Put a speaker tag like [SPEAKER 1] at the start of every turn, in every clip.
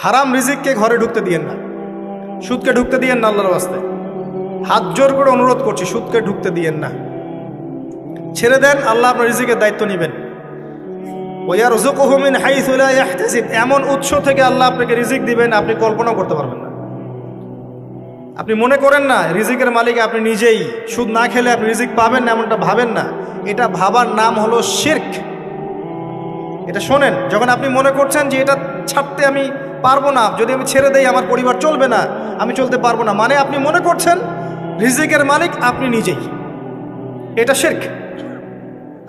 [SPEAKER 1] হারাম রিজিককে ঘরে ঢুকতে দিয়েন না, সুদকে ঢুকতে দিয়েন না। আল্লাহর ওয়াস্তে হাত জোর করে অনুরোধ করছি, সুদকে ঢুকতে দিয়েন না, ছেড়ে দেন। আল্লাহ আপনার রিজিকের দায়িত্ব নেবেন। ওয়ারযুকুহু মিন হাইসু লা ইয়াহতাসিব, এমন উৎস থেকে আল্লাহ আপনাকে রিজিক দিবেন আপনি কল্পনা করতে পারবেন না। আপনি মনে করেন না রিজিকের মালিক আপনি নিজেই, সুদ না খেলে আপনি রিজিক পাবেন না এমনটা ভাবেন না। এটা ভাবার নাম হলো শিরক। এটা শোনেন, যখন আপনি মনে করছেন যে এটা ছাড়তে আমি পারবো না, যদি আমি ছেড়ে দেই আমার পরিবার চলবে না, আমি চলতে পারবো না, মানে আপনি মনে করছেন রিজিকের মালিক আপনি নিজেই। এটা শিরক।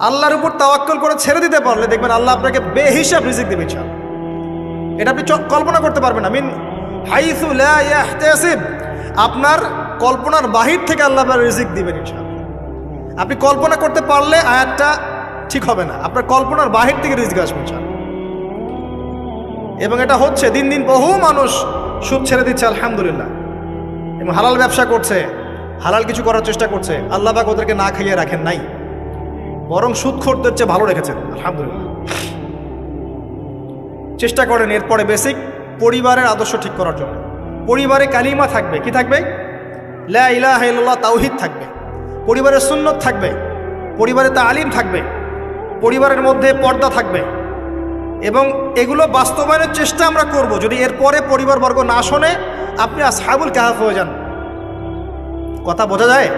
[SPEAKER 1] আল্লাহর উপর তাওয়াক্কুল করে ছেড়ে দিতে পারলে দেখবেন আল্লাহ আপনাকে বেহিসাব রিজিক দেবে। এটা আপনি কল্পনা করতে পারবেন না। মিন হাইসু লা ইয়াহতাসিব, আপনার কল্পনার বাহির থেকে আল্লাহ আপনার রিজিক দিবেন ইনশাআল্লাহ। আপনি কল্পনা করতে পারলে আয়াতটা ঠিক হবে না, আপনার কল্পনার বাহির থেকে রিজিক আসবে ইনশাআল্লাহ। এবং এটা হচ্ছে দিন দিন বহু মানুষ সুদ ছেড়ে দিচ্ছে আলহামদুলিল্লাহ, এবং হালাল ব্যবসা করছে, হালাল কিছু করার চেষ্টা করছে। আল্লাহ পাক ওদেরকে না খাইয়ে রাখেন নাই, বরং সুদখোরদের চেয়ে ভালো রেখেছেন আলহামদুলিল্লাহ। চেষ্টা করেন এরপরে বেসিক পরিবারের আদর্শ ঠিক করার জন্য। পরিবারে কালিমা থাকবে, কি থাকবে? লা ইলাহা ইল্লাল্লাহ, তাওহীদ থাকবে। পরিবারের সুন্নত থাকবে, পরিবারে তালিম থাকবে, পরিবারের মধ্যে পর্দা থাকবে। এবং এগুলো বাস্তবায়নের চেষ্টা আমরা করব। যদি এরপরে পরিবারবর্গ না শোনে, আপনি আসহাবুল কাহফ হয়ে যান। কথা বোঝা যায়?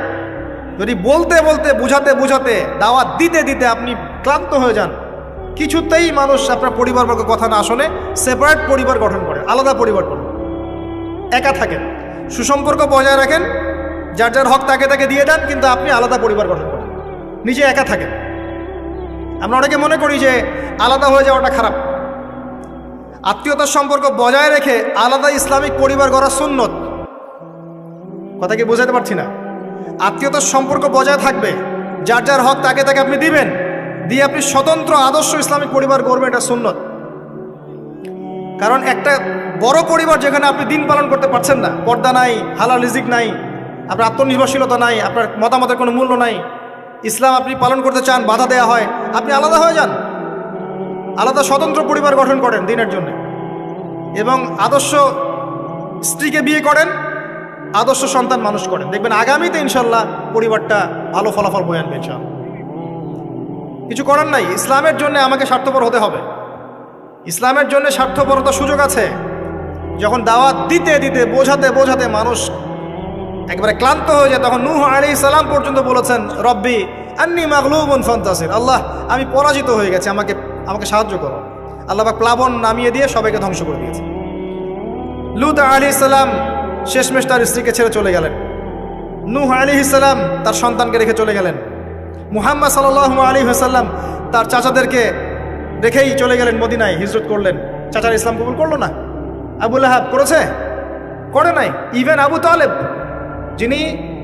[SPEAKER 1] যদি বলতে বলতে বুঝাতে বুঝাতে দাওয়াত দিতে দিতে আপনি ক্লান্ত হয়ে যান, কিছুতেই মানুষ আপনার পরিবারবর্গ কথা না শোনে, সেপারেট পরিবার গঠন করে, আলাদা পরিবার করেন, একা থাকেন, সুসম্পর্ক বজায় রাখেন, যার যার হক তাকে তাকে দিয়ে দেন, কিন্তু আপনি আলাদা পরিবার গঠন করেন, নিজে একা থাকেন। আমরা অনেকে মনে করি যে আলাদা হয়ে যাওয়াটা খারাপ। আত্মীয়তার সম্পর্ক বজায় রেখে আলাদা ইসলামিক পরিবার গড়া সুন্নত। কথা কি বোঝাতে পারছি না? আত্মীয়তার সম্পর্ক বজায় থাকবে, যার যার হক তাকে তাকে আপনি দিবেন, দিয়ে আপনি স্বতন্ত্র আদর্শ ইসলামিক পরিবার গড়বেন, এটা সুন্নত। কারণ একটা বড় পরিবার যেখানে আপনি দিন পালন করতে পারছেন না, পর্দা নাই, হালাল রিজিক নাই, আপনার আত্মনির্ভরশীলতা নাই, আপনার মতামতের কোনো মূল্য নাই, ইসলাম আপনি পালন করতে চান, বাধা দেওয়া হয়, আপনি আলাদা হয়ে যান, আলাদা স্বতন্ত্র পরিবার গঠন করেন দিনের জন্য, এবং আদর্শ স্ত্রীকে বিয়ে করেন, আদর্শ সন্তান মানুষ করেন। দেখবেন আগামীতে ইনশাল্লাহ পরিবারটা ভালো ফলাফল বয়ে আনবে ইনশাল্লাহ। কিছু করার নাই, ইসলামের জন্য আমাকে স্বার্থপর হতে হবে। ইসলামের জন্য স্বার্থপরতার সুযোগ আছে। যখন দাওয়াত দিতে দিতে বোঝাতে বোঝাতে মানুষ একবারে ক্লান্ত হয়ে যায়, তখন নূহ আলাইহিস সালাম পর্যন্ত বলেছেন, রব্বি আন্নী মাগলুবুন ফান্তাসির, আল্লাহ আমি পরাজিত হয়ে গেছি, আমাকে সাহায্য করো। আল্লাহ পাক প্লাবন নামিয়ে দিয়ে সবাইকে ধ্বংস করে দিয়েছে। লূত আলাইহিস সালাম শেষমেশ তার স্ত্রীকে ছেড়ে চলে গেলেন। নূহ আলাইহিস সালাম তার সন্তানকে রেখে চলে গেলেন। মুহাম্মদ সাল্লাল্লাহু আলাইহি ওয়াসাল্লাম তার চাচাদেরকে রেখেই চলে গেলেন, মদিনায় হিজরত করলেন। চাচার ইসলাম কবুল করলো না। আবু লাহাব করেছে? করে নাই। ইভেন আবু তালেব, যিনি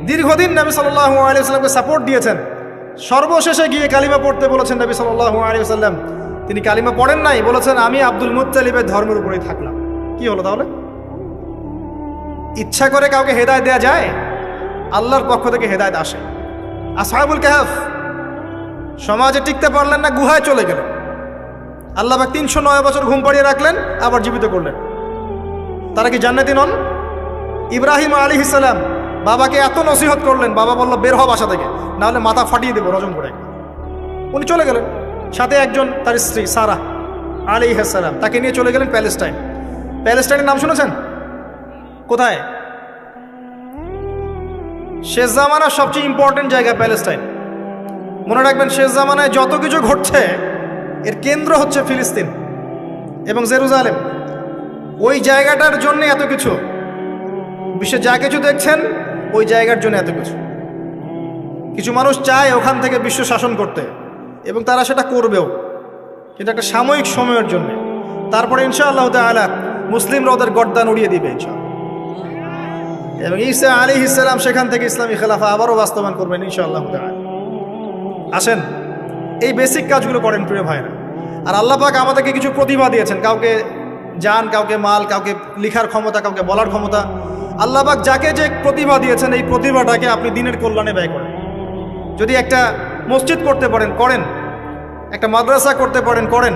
[SPEAKER 1] দীর্ঘদিন নবী সাল্লাল্লাহু আলাইহি ওয়াসাল্লামকে সাপোর্ট দিয়েছেন, সর্বশেষে গিয়ে কালিমা পড়তে বলেছেন নবী সাল্লাল্লাহু আলাইহি ওয়াসাল্লাম, তিনি কালিমা পড়েন নাই, বলেছেন আমি আব্দুল মুত্তালিবের ধর্মের উপরেই থাকলাম। কি হলো তাহলে? ইচ্ছা করে কাউকে হেদায়েত দেয়া যায়? আল্লাহর পক্ষ থেকে হেদায়েত আসে। আসহাবুল কাহফ সমাজে টিকতে পারলেন না, গুহায় চলে গেলেন। আল্লাহ পাক 309 বছর ঘুম পাড়িয়ে রাখলেন, আবার জীবিত করলেন। তারা কি জান্নাতি নন? ইব্রাহিম আলাইহিস সালাম বাবাকে এত নসিহত করলেন, বাবা বলল বের হ বাসা থেকে, নাহলে মাথা ফাটিয়ে দেবো রজম করে। উনি চলে গেলেন, সাথে একজন তার স্ত্রী সারা আলাইহিস সালাম, তাকে নিয়ে চলে গেলেন প্যালেস্টাইন। প্যালেস্টাইনের নাম শুনেছেন? কোথায়? শেষ জামানার সবচেয়ে ইম্পর্টেন্ট জায়গা প্যালেস্টাইন। মনে রাখবেন, শেষ জামানায় যত কিছু ঘটছে এর কেন্দ্র হচ্ছে ফিলিস্তিন এবং জেরুজালেম। ওই জায়গাটার জন্য এত কিছু, বিশ্বে যা কিছু দেখছেন ওই জায়গার জন্য এত কিছু। কিছু মানুষ চায় ওখান থেকে বিশ্ব শাসন করতে, এবং তারা সেটা করবেও, কিন্তু একটা সাময়িক সময়ের জন্য। তারপরে ইনশাআল্লাহ তাআলা মুসলিমরা ওদের গর্দান উড়িয়ে দিবে ইনশাআল্লাহ। এবং ঈসা আলাইহিস সালাম সেখান থেকে ইসলামী খেলাফা আবারও বাস্তবায়ন করবেন ইনশাআল্লাহ তাআলা। আসেন এই বেসিক কাজগুলো করেন প্রিয় ভাইরা। আর আল্লাহ পাক আমাদেরকে কিছু প্রতিভা দিয়েছেন, কাউকে জান, কাউকে মাল, কাউকে লিখার ক্ষমতা, কাউকে বলার ক্ষমতা। আল্লাহ পাক যাকে যে প্রতিভা দিয়েছেন, এই প্রতিভাটাকে আপনি দিনের কল্যাণে ব্যয় করেন। যদি একটা মসজিদ করতে পারেন করেন, একটা মাদ্রাসা করতে পারেন করেন,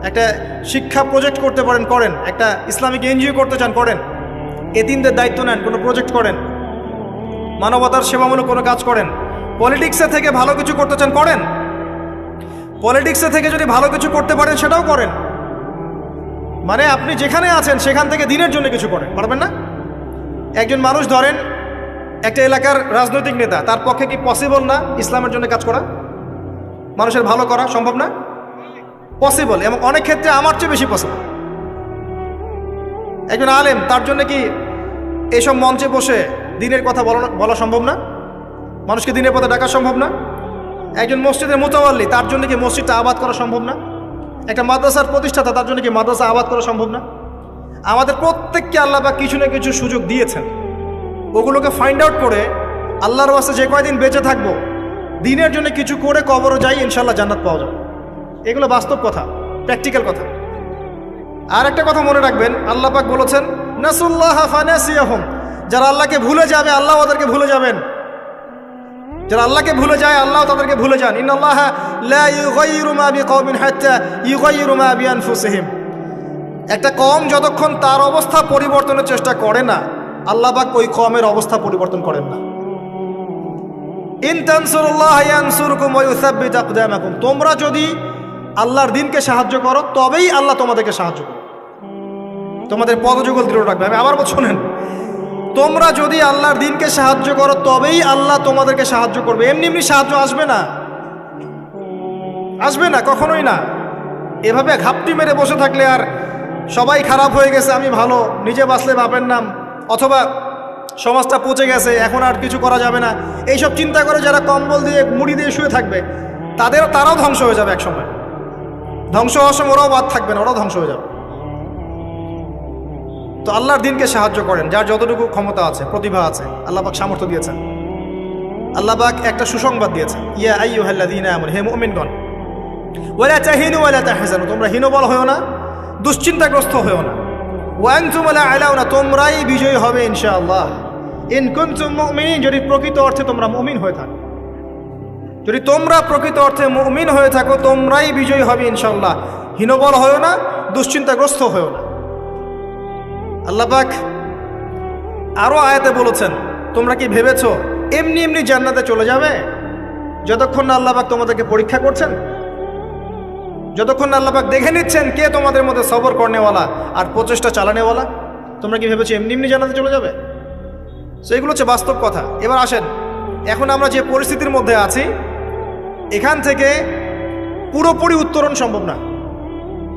[SPEAKER 1] একটা শিক্ষা প্রজেক্ট করতে পারেন, করেন। একটা ইসলামিক এনজিও করতে চান, করেন। এতিমদের দায়িত্ব নেন, কোনো প্রজেক্ট করেন। মানবতার সেবামূলক কোনো কাজ করেন। পলিটিক্সে থেকে ভালো কিছু করতে চান, করেন। পলিটিক্সে থেকে যদি ভালো কিছু করতে পারেন সেটাও করেন। মানে আপনি যেখানে আছেন সেখান থেকে দিনের জন্য কিছু করেন, পারবেন না? একজন মানুষ ধরেন একটা এলাকার রাজনৈতিক নেতা, তার পক্ষে কি পসিবল না ইসলামের জন্য কাজ করা, মানুষের ভালো করা? সম্ভব না? পসিবল, এবং অনেক ক্ষেত্রে আমার চেয়ে বেশি পসিবল। একজন আলেম, তার জন্য কি এইসব মঞ্চে বসে দিনের কথা বলা সম্ভব না? মানুষকে দিনের পথে ডাকা সম্ভব না? একজন মসজিদের মুতাওয়াল্লি, তার জন্য কি মসজিদটা আবাদ করা সম্ভব না? একটা মাদ্রাসার প্রতিষ্ঠাতা, তার জন্য কি মাদ্রাসা আবাদ করা সম্ভব না? আমাদের প্রত্যেককে আল্লাহ বা কিছু না কিছু সুযোগ দিয়েছেন। ওগুলোকে ফাইন্ড আউট করে আল্লাহর ওয়াস্তে যে কয়দিন বেঁচে থাকবো, দিনের জন্য কিছু করে কবরও যাই, ইনশাল্লাহ জান্নাত পাওয়া যাবে। এগুলো বাস্তব কথা, প্র্যাকটিক্যাল কথা। আর একটা কথা মনে রাখবেন, আল্লাহ পাক বলেছেন নাসুল্লাহ ফানাসিয়াহুম, যারা আল্লাহকে ভুলে যাবে আল্লাহ ওদেরকে ভুলে যাবেন। যারা আল্লাহকে ভুলে যায় আল্লাহ তাদেরকে ভুলে যান। ইন্নাল্লাহা লা ইউগাইয়িরু মা বিকওমিন হাত্তা ইউগাইয়িরু মা বিআনফুসিহিম। একটা কওম যতক্ষণ তার অবস্থা পরিবর্তনের চেষ্টা করে না, আল্লাহ পাক ওই কওমের অবস্থা পরিবর্তন করেন না। ইন তানসুরুল্লাহ ইয়ানসুরকুম ওয়া ইউসাব্বিত আকদামাকুম, তোমরা যদি আল্লাহর দ্বীনকে সাহায্য করো তবেই আল্লাহ তোমাদেরকে সাহায্য করবে, তোমাদের পদযুগল দৃঢ় রাখবে। আমি আবার বলছি, শোনেন, তোমরা যদি আল্লাহর দ্বীনকে সাহায্য করো তবেই আল্লাহ তোমাদেরকে সাহায্য করবে। এমনি এমনি সাহায্য আসবে না, আসবে না, কখনোই না। এভাবে ঘাপটি মেরে বসে থাকলে আর সবাই খারাপ হয়ে গেছে, আমি ভালো, নিজে বাঁচলে বাপের নাম, অথবা সমাজটা পচে গেছে, এখন আর কিছু করা যাবে না, এইসব চিন্তা করে যারা কম্বল দিয়ে মুড়ি দিয়ে শুয়ে থাকবে, তারাও ধ্বংস হয়ে যাবে এক সময়। ধ্বংস হওয়ার সময় ওরাও বাদ থাকবে না, ওরাও ধ্বংস হয়ে যাবে। তো আল্লাহর দ্বীনকে সাহায্য করেন, যার যতটুকু ক্ষমতা আছে, প্রতিভা আছে, আল্লাহ পাক সামর্থ্য দিয়েছেন। আল্লাহ পাক একটা সুসংবাদ দিয়েছেন, ইয়া আইয়ুহাল্লাযীনা আমানু, হে মুমিনগণ, ওয়ালা তাহিনু ওয়ালা তাহজানু, তোমরা হীনবল হয়ো না, দুশ্চিন্তাগ্রস্ত হয়ো না। ওয়া আনতুম লা আলাউনা, তোমরাই বিজয়ী হবে ইনশাআল্লাহ। ইন কুনতুম মুমিনিন, যদি প্রকৃত অর্থে তোমরা মুমিন হয়ে থাকো, যদি তোমরা প্রকৃত অর্থে মুমিন হয়ে থাকো, তোমরাই বিজয়ী হবে ইনশাআল্লাহ। হীনবল হয়ো না, দুশ্চিন্তাগ্রস্ত হয়ো না। আল্লাহ পাক আরো আয়াতে বলেছেন, তোমরা কি ভেবেছো এমনি এমনি জান্নাতে চলে যাবে? যতক্ষণ না আল্লাহ পাক তোমাদেরকে পরীক্ষা করছেন, যতক্ষণ না আল্লাহ পাক দেখে নিচ্ছেন কে তোমাদের মধ্যে সবর করনেওয়ালা আর প্রচেষ্টা চালানেওয়ালা, তোমরা কি ভেবেছো এমনি এমনি জান্নাতে চলে যাবে? সো এগুলো হচ্ছে বাস্তব কথা। এবার আসেন, এখন আমরা যে পরিস্থিতির মধ্যে আছি, এখান থেকে পুরোপুরি উত্তরণ সম্ভব না,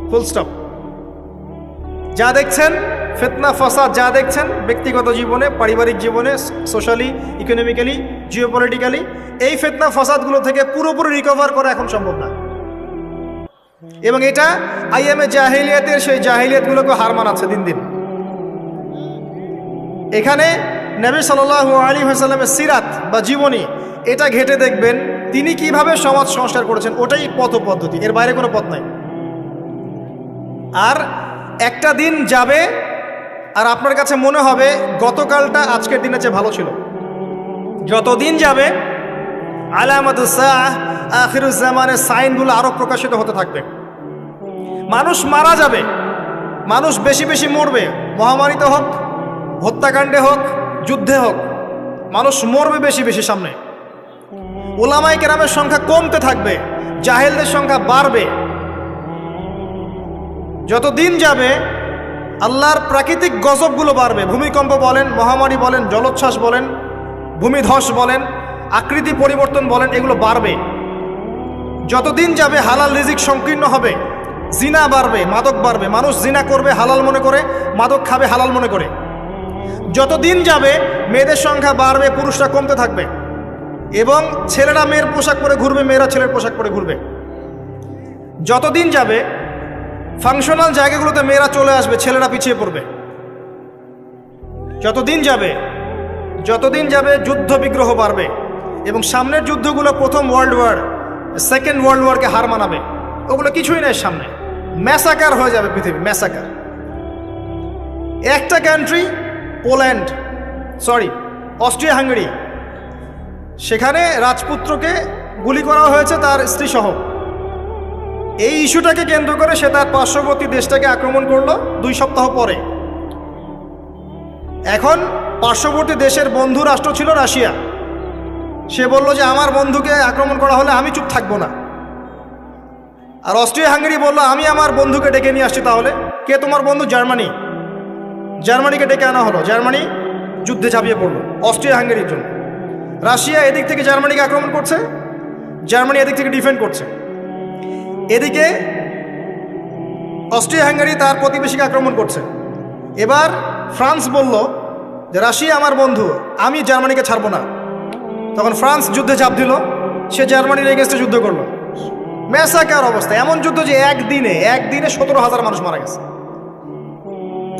[SPEAKER 1] ফুল স্টপ। যা দেখছেন ফিতনা ফাসাদ, যা দেখছেন ব্যক্তিগত জীবনে, পারিবারিক জীবনে, সোশ্যালি, ইকোনমিক্যালি, জিওপলিটিক্যালি, এই ফিতনা ফাসাদগুলো থেকে পুরোপুরি রিকভার করা এখন সম্ভব না। এবং এটা আইএমএ জাহিলিয়াতের সেই জাহিলিয়াতগুলোকে হার মানাচ্ছে দিন দিন। এখানে নবী সাল্লাল্লাহু আলাইহি ওয়াসাল্লামের সিরাত বা জীবনী, এটা ঘেটে দেখবেন তিনি কিভাবে সমাজ সংস্কার করেছেন, ওটাই পথ পদ্ধতি, এর বাইরে কোনো পথ নাই। আর একটা দিন যাবে আর আপনার কাছে মনে হবে গতকালটা আজকের দিনের চেয়ে ভালো ছিল। যত দিন যাবে আলামাতুস সাআহ, আখিরুজ জামানের সাইনগুলো আরো প্রকাশিত হতে থাকবে। মানুষ মারা যাবে, মানুষ বেশি বেশি মরবে, মহামারীতে হোক, হত্যাকাণ্ডে হোক, যুদ্ধে হোক, মানুষ মরবে বেশি বেশি সামনে। উলামায়ে কেরামের সংখ্যা কমতে থাকবে, জাহেলদের সংখ্যা বাড়বে। যত দিন যাবে আল্লাহর প্রাকৃতিক গজবগুলো বাড়বে, ভূমিকম্প বলেন, মহামারী বলেন, জলোচ্ছ্বাস বলেন, ভূমিধস বলেন, আকৃতি পরিবর্তন বলেন, এগুলো বাড়বে। যতদিন যাবে হালাল রিজিক সংকীর্ণ হবে, জিনা বাড়বে, মাদক বাড়বে, মানুষ জিনা করবে হালাল মনে করে, মাদক খাবে হালাল মনে করে। যতদিন যাবে মেয়েদের সংখ্যা বাড়বে, পুরুষরা কমতে থাকবে, এবং ছেলেরা মেয়ের পোশাক পরে ঘুরবে, মেয়েরা ছেলের পোশাক পরে ঘুরবে। যতদিন যাবে ফাংশনাল জায়গাগুলোতে মেয়েরা চলে আসবে, ছেলেরা পিছিয়ে পড়বে। যতদিন যাবে যুদ্ধ বিগ্রহ বাড়বে, এবং সামনের যুদ্ধগুলো প্রথম ওয়ার্ল্ড ওয়ার, সেকেন্ড ওয়ার্ল্ড ওয়ারকে হার মানাবে। ওগুলো কিছুই নেই সামনে, ম্যাসাকার হয়ে যাবে পৃথিবী, ম্যাসাকার। একটা কান্ট্রি, অস্ট্রিয়া হাঙ্গেরি, সেখানে রাজপুত্রকে গুলি করা হয়েছে তার স্ত্রী সহ। এই ইস্যুটাকে কেন্দ্র করে সে তার পার্শ্ববর্তী দেশটাকে আক্রমণ করলো 2 সপ্তাহ পরে। এখন পার্শ্ববর্তী দেশের বন্ধু রাষ্ট্র ছিল রাশিয়া। সে বলল যে আমার বন্ধুকে আক্রমণ করা হলে আমি চুপ থাকবো না। আর অস্ট্রিয়া হাঙ্গেরি বলল আমি আমার বন্ধুকে ডেকে নিয়ে আসছি। তাহলে কে তোমার বন্ধু? জার্মানি। জার্মানিকে ডেকে আনা হলো। জার্মানি যুদ্ধে ঝাঁপিয়ে পড়লো অস্ট্রিয়া হাঙ্গেরির জন্য। রাশিয়া এদিক থেকে জার্মানিকে আক্রমণ করছে, জার্মানি এদিক থেকে ডিফেন্ড করছে। এদিকে অস্ট্রিয়া হাঙ্গেরি তার প্রতিবেশীকে আক্রমণ করছে। এবার ফ্রান্স বলল যে রাশিয়া আমার বন্ধু, আমি জার্মানিকে ছাড়বো না। তখন ফ্রান্স যুদ্ধে ঝাঁপ দিল, সে জার্মানির এগেন্স্টে যুদ্ধ করলো। ম্যাসাকার অবস্থা, এমন যুদ্ধ যে একদিনে 17,000 মানুষ মারা গেছে।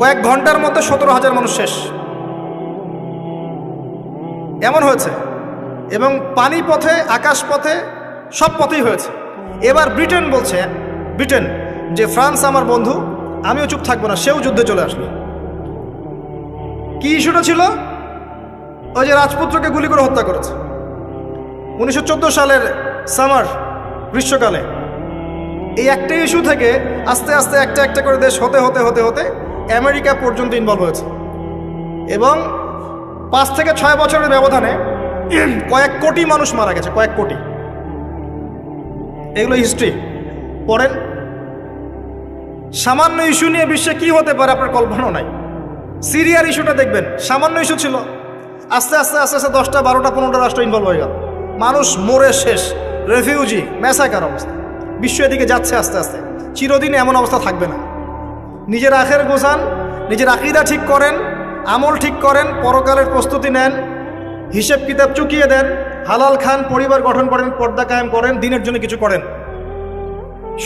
[SPEAKER 1] কয়েক ঘন্টার মধ্যে 17,000 মানুষ শেষ, এমন হয়েছে। এবং পানি পথে, আকাশ পথে, সব পথেই হয়েছে। এবার ব্রিটেন বলছে, ব্রিটেন যে ফ্রান্স আমার বন্ধু, আমিও চুপ থাকবো না, সেও যুদ্ধে চলে আসলো। কি ইস্যুটা ছিল? ওই যে রাজপুত্রকে গুলি করে হত্যা করেছে 1914 সালের সামার, গ্রীষ্মকালে। এই একটা ইস্যু থেকে আস্তে আস্তে একটা একটা করে দেশ হতে হতে হতে হতে আমেরিকা পর্যন্ত ইনভলভ হয়েছে। এবং 5 থেকে 6 বছরের ব্যবধানে কয়েক কোটি মানুষ মারা গেছে, কয়েক কোটি। এগুলো হিস্ট্রি পড়েন। সামান্য ইস্যু নিয়ে বিশ্বে কি হতে পারে আপনার কল্পনাও নাই। সিরিয়ার ইস্যুটা দেখবেন, সামান্য ইস্যু ছিল, আস্তে আস্তে আস্তে আস্তে 10টা 12টা 15টা রাষ্ট্র ইনভলভ হয়ে গেল। মানুষ মরে শেষ, রেফিউজি, ম্যাসাকার অবস্থা। বিশ্ব এদিকে যাচ্ছে আস্তে আস্তে। চিরদিন এমন অবস্থা থাকবে না। নিজের আখের গোছান, নিজের আকীদা ঠিক করেন, আমল ঠিক করেন, পরকালের প্রস্তুতি নেন, হিসেব কিতাব চুকিয়ে দেন, হালাল খান, পরিবার গঠন করেন, পর্দা কায়েম করেন, দিনের জন্য কিছু করেন।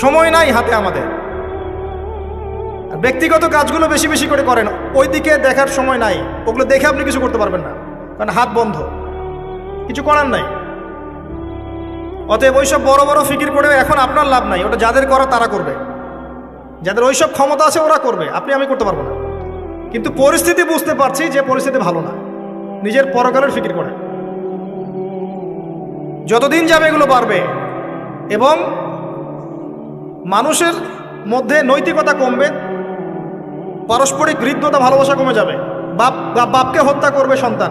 [SPEAKER 1] সময় নাই হাতে আমাদের। ব্যক্তিগত কাজগুলো বেশি বেশি করে করেন, ওই দিকে দেখার সময় নাই। ওগুলো দেখে আপনি কিছু করতে পারবেন না, কারণ হাত বন্ধ, কিছু করার নাই। অতএব ওইসব বড় বড় ফিকির করে এখন আপনার লাভ নাই। ওটা যাদের করা তারা করবে, যাদের ওইসব ক্ষমতা আছে ওরা করবে, আপনি আমি করতে পারবো না। কিন্তু পরিস্থিতি বুঝতে পারছি যে পরিস্থিতি ভালো না, নিজের পরকালের ফিকির করে। যতদিন যাবে এগুলো বাড়বে এবং মানুষের মধ্যে নৈতিকতা কমবে, পারস্পরিক হৃদ্যতা, ভালোবাসা কমে যাবে। বাপকে হত্যা করবে সন্তান,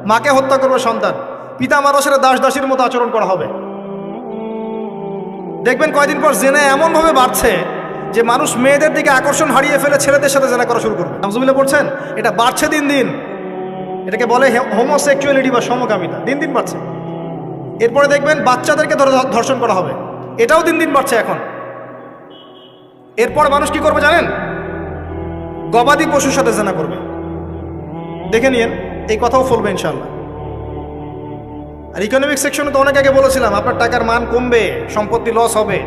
[SPEAKER 1] মাকে হত্যা করবে সন্তান, পিতা মাতার দাস দাসীর মতো আচরণ করা হবে। দেখবেন কয়দিন পর জেনা এমনভাবে বাড়ছে যে মানুষ মেয়েদের দিকে আকর্ষণ হারিয়ে ফেলে ছেলেদের সাথে জেনা করা শুরু করবে। নাউজুবিল্লাহ পড়ছেন? এটা বাড়ছে দিন দিন। এটাকে বলে হোমোসেক্সুয়ালিটি বা সমকামিতা, দিন দিন বাড়ছে। এরপরে দেখবেন বাচ্চাদেরকে ধর্ষণ করা হবে, এটাও দিন দিন বাড়ছে এখন। এরপর মানুষ কি করবে জানেন? গবাদি পশুর সাথে জেনা করবে। দেখে নিয়েন, এই কথাও ফলবে ইনশাল্লাহ। আর ইকোনমিক সেকশনে তো অনেক আগে বলেছিলাম আপনার টাকার মান কমবে, সম্পত্তি লস হবে,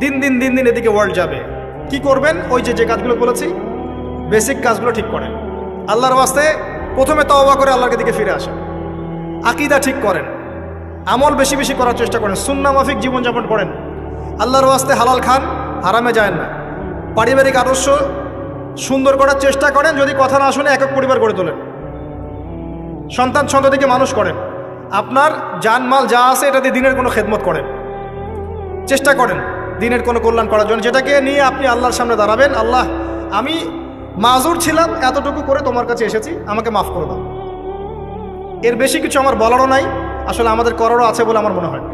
[SPEAKER 1] দিন দিন দিন দিন এদিকে ওয়ার্ল্ড যাবে। কি করবেন? ওই যে কাজগুলো বলেছি, বেসিক কাজগুলো ঠিক করেন। আল্লাহর ওয়াস্তে প্রথমে তওবা করে আল্লাহর দিকে ফিরে আসেন, আকীদা ঠিক করেন, আমল বেশি বেশি করার চেষ্টা করেন, সুন্নাহ মাফিক জীবনযাপন করেন, আল্লাহর ওয়াস্তে হালাল খান, হারামে যায় না। পারিবারিক আদর্শ সুন্দর করার চেষ্টা করেন। যদি কথা না শুনে একক পরিবার গড়ে তোলেন, সন্তান সন্ততিকে মানুষ করেন, আপনার জানমাল যা আছে এটা দিয়ে দিনের কোনো খেদমত করেন, চেষ্টা করেন দিনের কোনো কল্যাণ করার জন্য, যেটাকে নিয়ে আপনি আল্লাহর সামনে দাঁড়াবেন। আল্লাহ, আমি মাজুর ছিলাম, এতটুকু করে তোমার কাছে এসেছি, আমাকে মাফ করে দাও। এর বেশি কিছু আমার বলারও নাই, আসলে আমাদের করারও আছে বলে আমার মনে হয়।